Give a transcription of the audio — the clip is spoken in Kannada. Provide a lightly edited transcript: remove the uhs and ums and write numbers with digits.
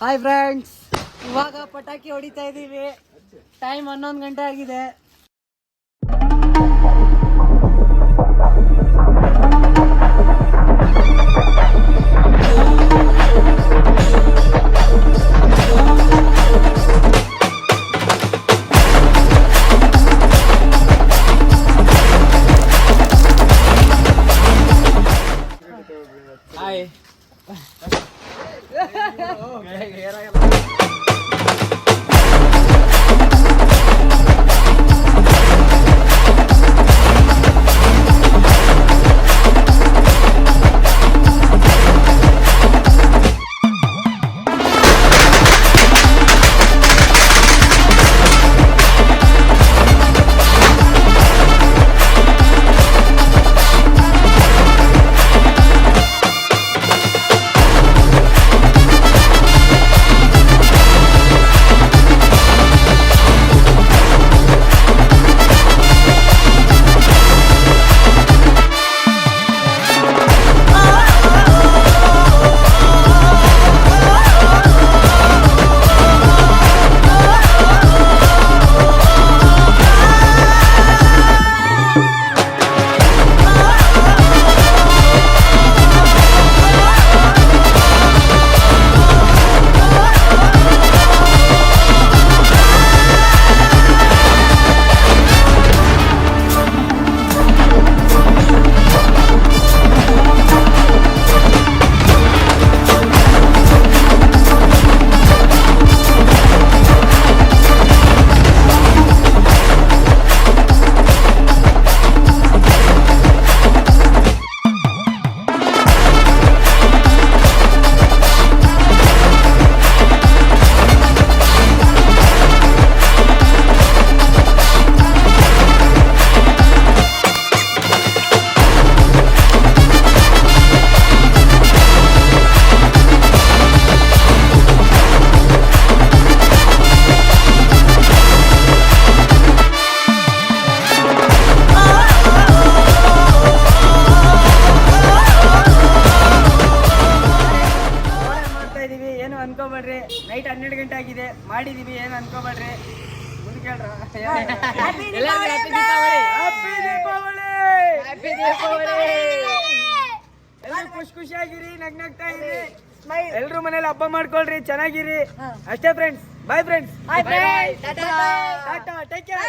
ಹಾಯ್ ಫ್ರೆಂಡ್ಸ್, ಇವಾಗ ಪಟಾಕಿ ಹೊಡಿತಾ ಇದ್ದೀವಿ. ಟೈಮ್ 11 ಗಂಟೆ ಆಗಿದೆ. ಹಾಯ್ ಅನ್ಕೋಬೇಡ್ರಿ. ನೈಟ್ 12 ಗಂಟೆ ಆಗಿದೆ, ಮಾಡಿದೀವಿ, ಏನು ಅನ್ಕೋಬೇಡ್ರಿ. ಮುಂದೆ ಎಲ್ಲರೂ ಖುಷಿಯಾಗಿರಿ, ನಗ್ನಗ್ತಾ ಇರಿ, ಎಲ್ರು ಮನೇಲಿ ಹಬ್ಬ ಮಾಡ್ಕೊಳ್ರಿ, ಚೆನ್ನಾಗಿರಿ. ಅಷ್ಟೇ friends. Bye friends. Tata, take care.